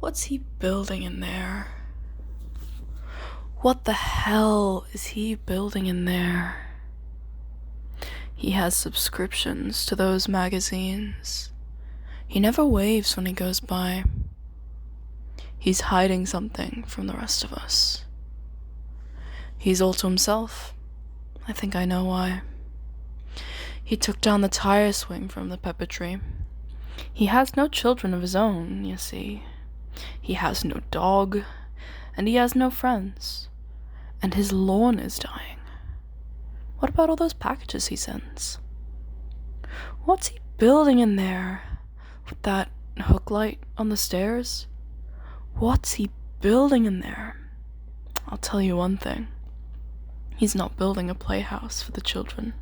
What's he building in there? What the hell is he building in there? He has subscriptions to those magazines. He never waves when he goes by. He's hiding something from the rest of us. He's all to himself. I think I know why. He took down the tire swing from the pepper tree. He has no children of his own, you see. He has no dog, and he has no friends. And his lawn is dying. What about all those packages he sends? What's he building in there with that hook light on the stairs? What's he building in there? I'll tell you one thing. He's not building a playhouse for the children.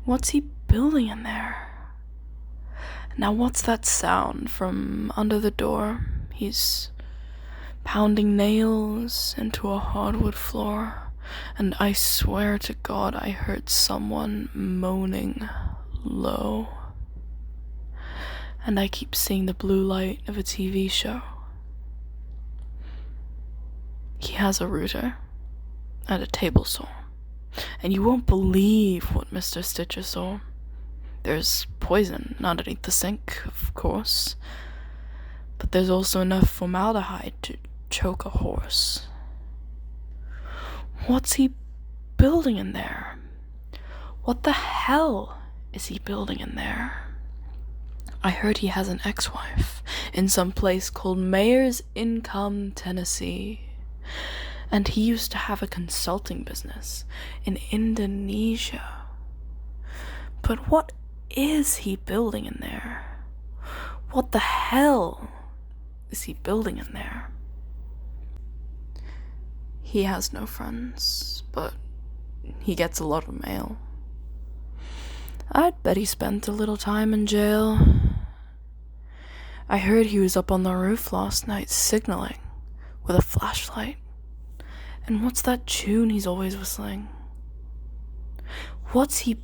What's he building in there? Now what's that sound from under the door? He's pounding nails into a hardwood floor, and I swear to God I heard someone moaning low. And I keep seeing the blue light of a TV show. He has a router and a table saw, and you won't believe what Mr. Stitcher saw. There's poison underneath the sink, of course, but there's also enough formaldehyde to choke a horse. What's he building in there? What the hell is he building in there? I heard he has an ex-wife in some place called Mayor's Income, Tennessee. And he used to have a consulting business in Indonesia. But what is he building in there? What the hell is he building in there? He has no friends, but he gets a lot of mail. I'd bet he spent a little time in jail. I heard he was up on the roof last night signaling with a flashlight. And what's that tune he's always whistling? What's he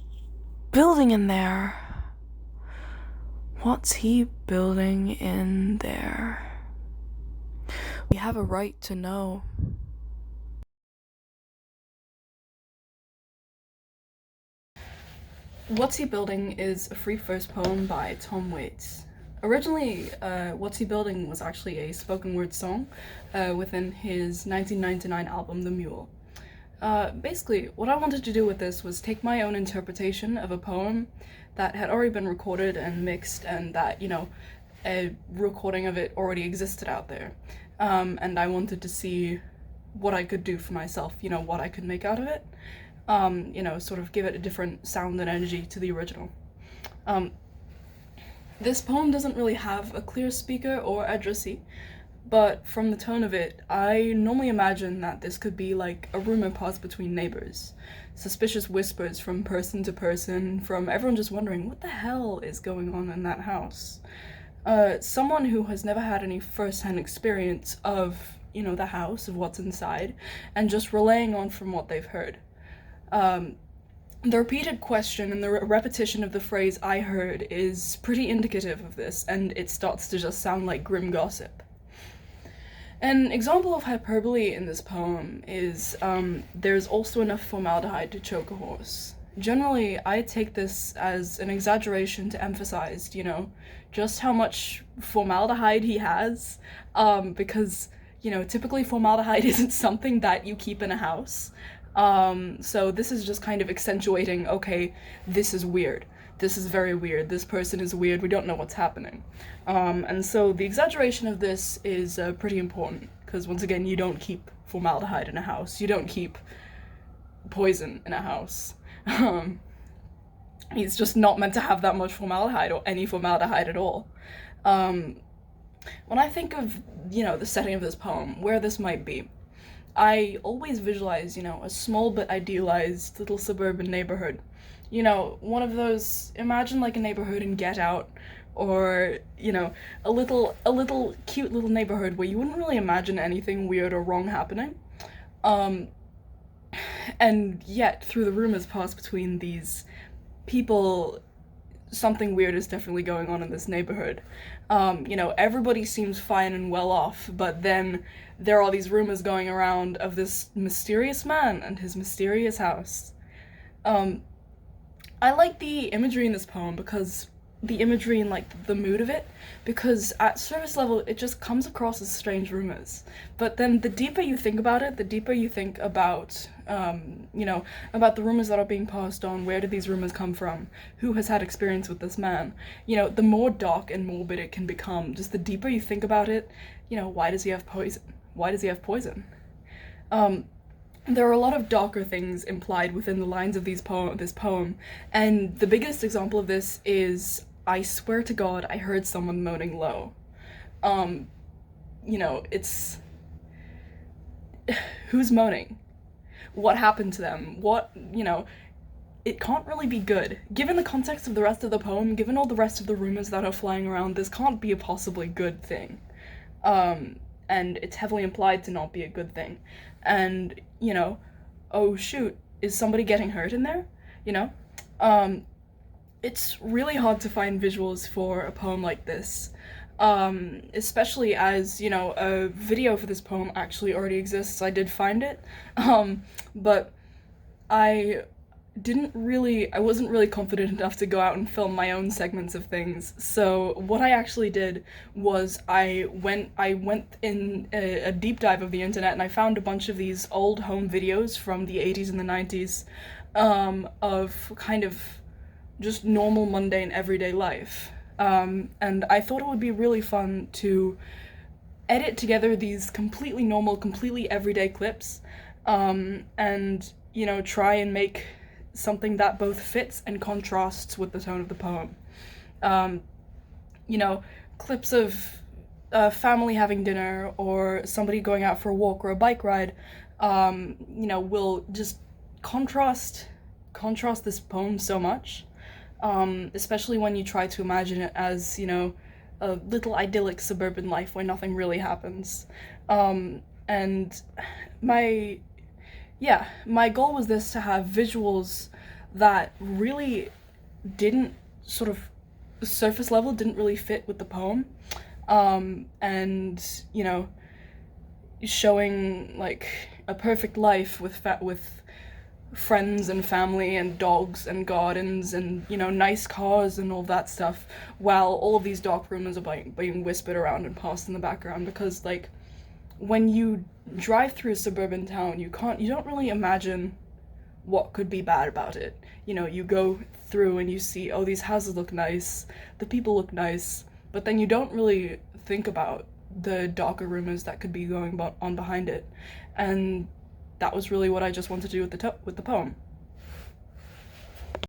building in there? What's he building in there? We have a right to know. What's He Building is a free verse poem by Tom Waits. Originally, What's He Building was actually a spoken word song within his 1999 album, The Mule. Basically, what I wanted to do with this was take my own interpretation of a poem that had already been recorded and mixed, and that, a recording of it already existed out there. And I wanted to see what I could do for myself, what I could make out of it. Sort of give it a different sound and energy to the original. This poem doesn't really have a clear speaker or addressee, but from the tone of it, I normally imagine that this could be like a rumor passed between neighbors. Suspicious whispers from person to person, from everyone just wondering what the hell is going on in that house. Someone who has never had any first-hand experience of, the house, of what's inside, and just relaying on from what they've heard. The repeated question and the repetition of the phrase "I heard" is pretty indicative of this, and it starts to just sound like grim gossip. An example of hyperbole in this poem is there's also enough formaldehyde to choke a horse. Generally, I take this as an exaggeration to emphasize, just how much formaldehyde he has, because, typically formaldehyde isn't something that you keep in a house. So this is just kind of accentuating, okay, this is weird. This is very weird. This person is weird. We don't know what's happening. And so the exaggeration of this is pretty important, because once again, you don't keep formaldehyde in a house. You don't keep poison in a house. It's just not meant to have that much formaldehyde, or any formaldehyde at all. When I think of, the setting of this poem, where this might be, I always visualize, a small but idealized little suburban neighborhood. One of those, imagine like a neighborhood in Get Out, or, a little cute little neighborhood where you wouldn't really imagine anything weird or wrong happening. And yet, through the rumors passed between these people something weird is definitely going on in this neighborhood. Everybody seems fine and well off, but then there are all these rumors going around of this mysterious man and his mysterious house. Um, I like the imagery in this poem because the imagery and like the mood of it, because at surface level it just comes across as strange rumors. But then the deeper you think about it, the deeper you think about, about the rumors that are being passed on, where did these rumors come from, who has had experience with this man, the more dark and morbid it can become. Just the deeper you think about it, why does he have poison? Why does he have poison? Um, there are a lot of darker things implied within the lines of this poem, and the biggest example of this is, I swear to God, I heard someone moaning low. Um, it's who's moaning? What happened to them? It can't really be good. Given the context of the rest of the poem, given all the rest of the rumors that are flying around, this can't be a possibly good thing. Um, and it's heavily implied to not be a good thing. And, oh shoot, is somebody getting hurt in there? You know? Um, it's really hard to find visuals for a poem like this. Especially as, a video for this poem actually already exists. I did find it. But I I wasn't really confident enough to go out and film my own segments of things. So what I actually did was I went in a deep dive of the internet, and I found a bunch of these old home videos from the 80s and the 90s, of kind of just normal, mundane, everyday life. And I thought it would be really fun to edit together these completely normal, completely everyday clips, and, try and make something that both fits and contrasts with the tone of the poem. Um, Clips of a family having dinner or somebody going out for a walk or a bike ride, will just contrast this poem so much, especially when you try to imagine it as, a little idyllic suburban life where nothing really happens. And my my goal was this, to have visuals that really didn't sort of surface level, didn't really fit with the poem. And, showing like a perfect life with friends and family and dogs and gardens and, nice cars and all that stuff, while all of these dark rumors are being whispered around and passed in the background. Because, like, when you drive through a suburban town, you don't really imagine what could be bad about it. You go through and you see, oh, these houses look nice, the people look nice, but then you don't really think about the darker rumors that could be going on behind it. And that was really what I just wanted to do with the poem.